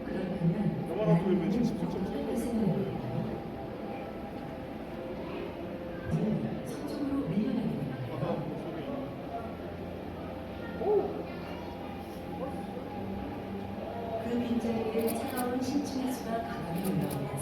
그렇다면 영화로 보면 나는 79.7. 어떤 것을 말할까요? 성적으로 밀려나게 됩니다. 그 빈자리에 차가운 신층의 수가 강하게 올라오면서